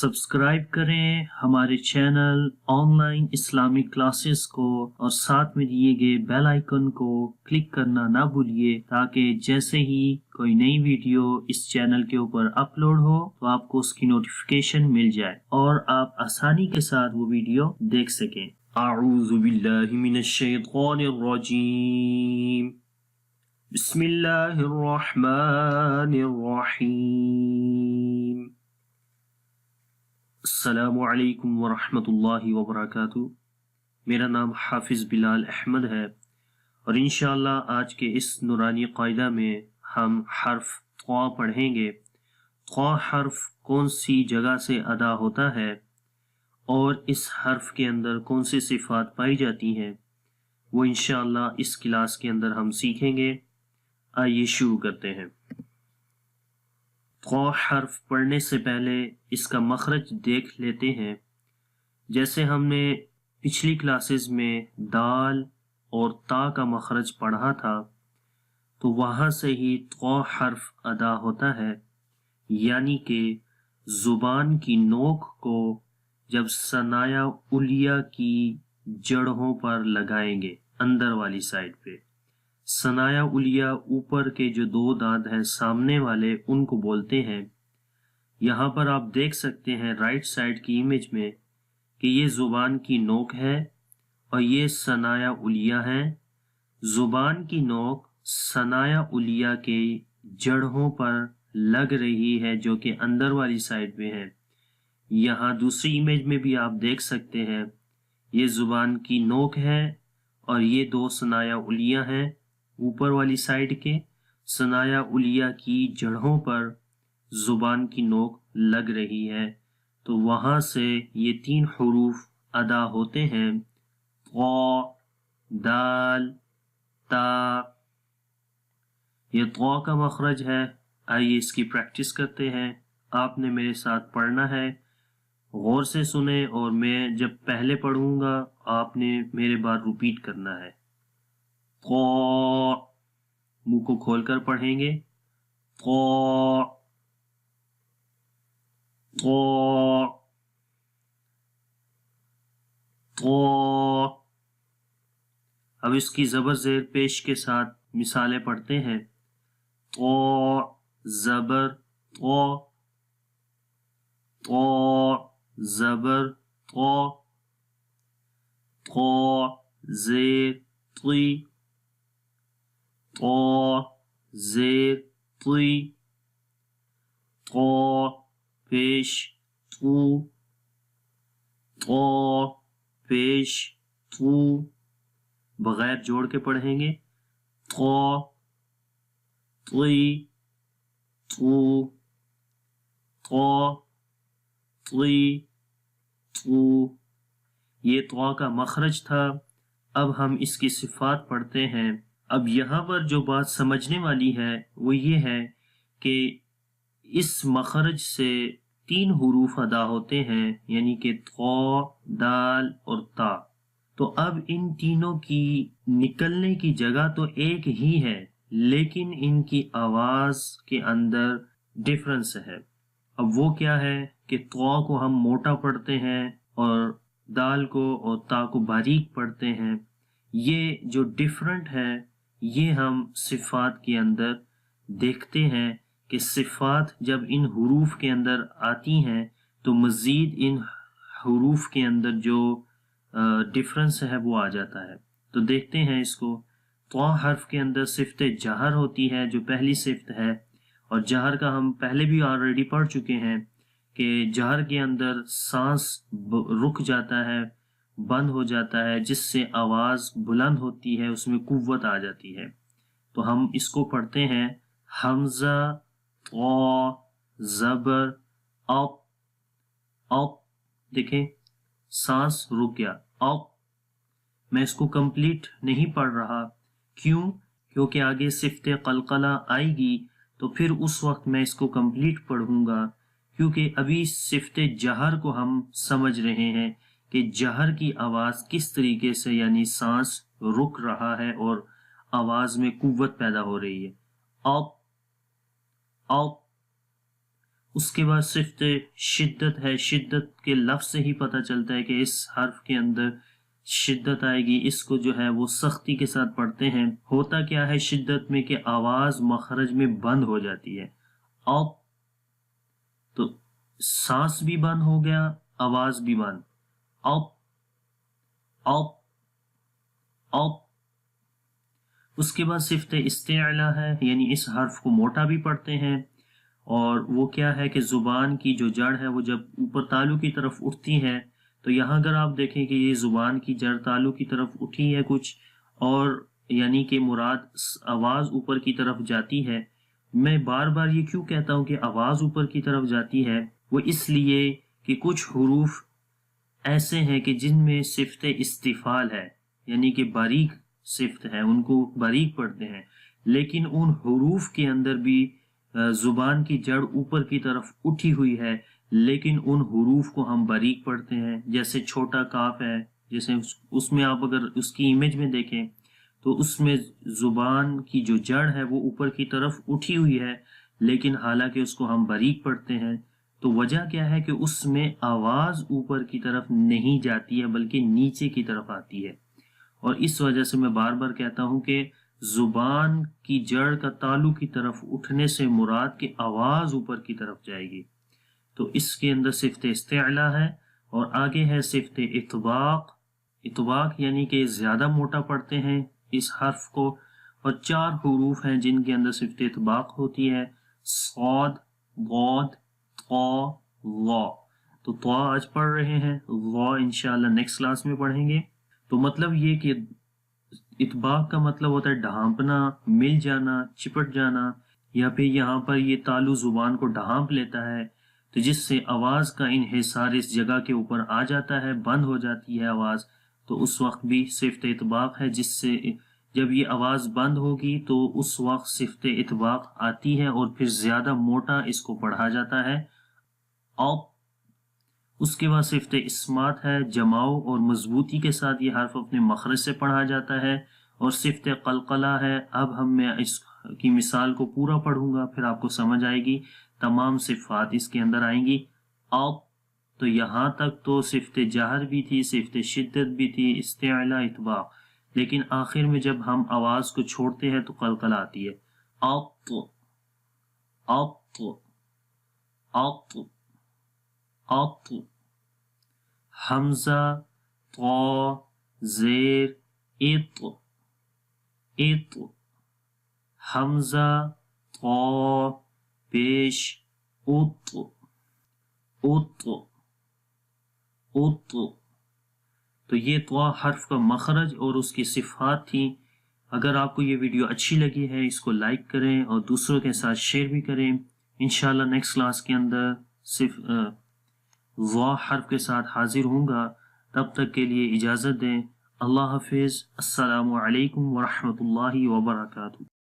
Subscribe करें हमारे channel online Islamic classes को और साथ में दिए गए बेल आइकन को क्लिक करना ना भूलिए ताकि जैसे ही कोई नई वीडियो इस चैनल के ऊपर अपलोड हो तो आपको उसकी नोटिफिकेशन मिल जाए और आप आसानी के साथ वो वीडियो देख सकें। अऊज़ु बिल्लाहि मिनश शैतानिर रजीम। बिस्मिल्लाहिर रहमानिर रहीम। अस्सलामु अलैकुम व रहमतुल्लाहि व बरकातुहू। मेरा नाम हाफिज़ बिलाल अहमद है और इंशाअल्लाह आज के इस नूरानी क़ायदा में हम हर्फ क़ा पढ़ेंगे। क़ा हर्फ कौन सी जगह से अदा होता है और इस हर्फ के अंदर कौन सी सिफ़ात पाई जाती हैं, वो इंशाअल्लाह इस क्लास के अंदर हम सीखेंगे। आइए शुरू करते हैं। क़ा हर्फ पढ़ने से पहले इसका मखरज देख लेते हैं। जैसे हमने पिछली क्लासेस में दाल और ता का मखरज पढ़ा था तो वहाँ से ही क़ा हर्फ अदा होता है, यानी कि ज़ुबान की नोक को जब सनाया उलिया की जड़ों पर लगाएंगे, अंदर वाली साइड पे सनाया उलिया ऊपर के जो दो दांत हैं सामने वाले, उनको बोलते हैं। यहाँ पर आप देख सकते हैं राइट साइड की इमेज में कि ये ज़ुबान की नोक है और ये सनाया उलिया है। ज़ुबान की नोक सनाया उलिया के जड़ों पर लग रही है जो कि अंदर वाली साइड में है। यहाँ दूसरी इमेज में भी आप देख सकते हैं ये ज़ुबान की नोक है और ये दो सनाया उलिया हैं ऊपर वाली साइड के। सनाया उलिया की जड़ों पर ज़ुबान की नोक लग रही है, तो वहाँ से ये तीन हुरूफ अदा होते हैं, क़ा, दाल, ता। ये क़ा का मखरज है। आइए इसकी प्रैक्टिस करते हैं। आपने मेरे साथ पढ़ना है, गौर से सुने और मैं जब पहले पढ़ूंगा आपने मेरे बाद रिपीट करना है। क़ा, मुंह को खोलकर पढ़ेंगे। क़ा, क़ा, क़ा। अब इसकी ज़बर ज़ेर पेश के साथ मिसालें पढ़ते हैं। क़ा ज़बर क़ा, क़ा ज़बर क़ा, क़ा ज़ेर क़ी, क़ा ज़ेर क़ी, क़ा पेश क़ू, क़ा पेश क़ू। बगैर जोड़ के पढ़ेंगे। क़ा, क़ी, क़ू, क़ा, क़ी, क़ू। ये क़ा का मखरज था। अब हम इसकी सिफ़ात पढ़ते हैं। अब यहाँ पर जो बात समझने वाली है वो ये है कि इस मखरज से तीन हुरूफ अदा होते हैं, यानी कि क़ा, दाल और ता। तो अब इन तीनों की निकलने की जगह तो एक ही है, लेकिन इनकी आवाज़ के अंदर डिफरेंस है। अब वो क्या है कि क़ा को हम मोटा पढ़ते हैं और दाल को और ता को बारीक पढ़ते हैं। ये जो डिफरेंट है ये हम सिफ़ात के अंदर देखते हैं कि सिफ़ात जब इन हुरूफ के अंदर आती हैं तो मज़ीद इन हुरूफ के अंदर जो डिफरेंस है वो आ जाता है। तो देखते हैं इसको। क़ा हर्फ के अंदर सिफ़्त जहर होती है जो पहली सिफ़्त है, और जहर का हम पहले भी ऑलरेडी पढ़ चुके हैं कि जहर के अंदर सांस रुक जाता है, बंद हो जाता है, जिससे आवाज़ बुलंद होती है, उसमें कुव्वत आ जाती है। तो हम इसको पढ़ते हैं हमज़ा क़ा ज़बर अक़, अक़। देखें सांस रुक गया, अक़। मैं इसको कंप्लीट नहीं पढ़ रहा, क्यों? क्योंकि आगे सिफ़्त क़लक़ला आएगी तो फिर उस वक्त मैं इसको कंप्लीट पढ़ूंगा, क्योंकि अभी सिफ़्त जहर को हम समझ रहे हैं कि जहर की आवाज़ किस तरीके से, यानी सांस रुक रहा है और आवाज़ में कुव्वत पैदा हो रही है। अक़, अक़। اس کے بعد صفت شدت ہے. شدت کے لفظ سے ہی پتہ چلتا ہے کہ اس حرف کے اندر شدت آئے گی. اس کو جو ہے وہ سختی کے ساتھ پڑھتے ہیں. ہوتا کیا ہے شدت میں کہ آواز مخرج میں بند ہو جاتی ہے. آپ تو سانس بھی بند ہو گیا، آواز بھی بند. آپ آپ آپ. اس کے بعد صفت استعلا ہے، یعنی اس حرف کو موٹا بھی پڑھتے ہیں. اور وہ کیا ہے کہ زبان کی جو جڑ ہے وہ جب اوپر تالو کی طرف اٹھتی ہے، تو یہاں اگر آپ دیکھیں کہ یہ زبان کی جڑ تالو کی طرف اٹھی ہے کچھ، اور یعنی کہ مراد آواز اوپر کی طرف جاتی ہے. میں بار بار یہ کیوں کہتا ہوں کہ آواز اوپر کی طرف جاتی ہے؟ وہ اس لیے کہ کچھ حروف ایسے ہیں کہ جن میں صفت استفال ہے، یعنی کہ باریک صفت ہے، ان کو باریک پڑھتے ہیں. لیکن ان حروف کے اندر بھی زبان کی جڑ اوپر کی طرف اٹھی ہوئی ہے، لیکن ان حروف کو ہم باریک پڑھتے ہیں. جیسے چھوٹا کاف ہے، جیسے اس میں آپ اگر اس کی امیج میں دیکھیں تو اس میں زبان کی جو جڑ ہے وہ اوپر کی طرف اٹھی ہوئی ہے، لیکن حالانکہ اس کو ہم باریک پڑھتے ہیں. تو وجہ کیا ہے کہ اس میں آواز اوپر کی طرف نہیں جاتی ہے بلکہ نیچے کی طرف آتی ہے. اور اس وجہ سے میں بار بار کہتا ہوں کہ زبان کی جڑ کا تالو کی طرف اٹھنے سے مراد کہ آواز اوپر کی طرف جائے گی. تو اس کے اندر صفت استعلا ہے. اور آگے ہے صفت اطباق. اطباق یعنی کہ زیادہ موٹا پڑھتے ہیں اس حرف کو. اور 4 حروف ہیں جن کے اندر صفت اطباق ہوتی ہے: صاد، ضاد، طا، ظا. تو طا آج پڑھ رہے ہیں، ظا انشاءاللہ نیکسٹ کلاس میں پڑھیں گے. تو مطلب یہ کہ اطباق کا مطلب ہوتا ہے ڈھانپنا، مل جانا، چپٹ جانا، یا پھر یہاں پر یہ تالو زبان کو ڈھانپ لیتا ہے، تو جس سے آواز کا انحصار اس جگہ کے اوپر آ جاتا ہے، بند ہو جاتی ہے آواز. تو اس وقت بھی صفت اطباق ہے، جس سے جب یہ آواز بند ہوگی تو اس وقت صفت اطباق آتی ہے اور پھر زیادہ موٹا اس کو پڑھا جاتا ہے. آپ. اس کے بعد صفت اسمات ہے، جماؤ اور مضبوطی کے ساتھ یہ حرف اپنے مخرج سے پڑھا جاتا ہے. اور صفت قلقلہ ہے. اب میں اس کی مثال کو پورا پڑھوں گا، پھر آپ کو سمجھ آئے گی، تمام صفات اس کے اندر آئیں گی. آپ. تو یہاں تک تو صفت جہر بھی تھی، صفت شدت بھی تھی، استعلا، اطباق. لیکن آخر میں جب ہم آواز کو چھوڑتے ہیں تو قلقلہ آتی ہے. آپ تو آپ تو آپ تو آپ تو. حمزہ، طا، زیر، ایت، ایت. حمزہ، طا، پیش، اوت، اوت، اوت. تو یہ طا حرف کا مخرج اور اس کی صفات تھیں. اگر آپ کو یہ ویڈیو اچھی لگی ہے اس کو لائک کریں اور دوسروں کے ساتھ شیئر بھی کریں. انشاءاللہ نیکسٹ کلاس کے اندر صرف وا حرف کے ساتھ حاضر ہوں گا. تب تک کے لیے اجازت دیں. اللہ حافظ. السلام علیکم ورحمۃ اللہ وبرکاتہ.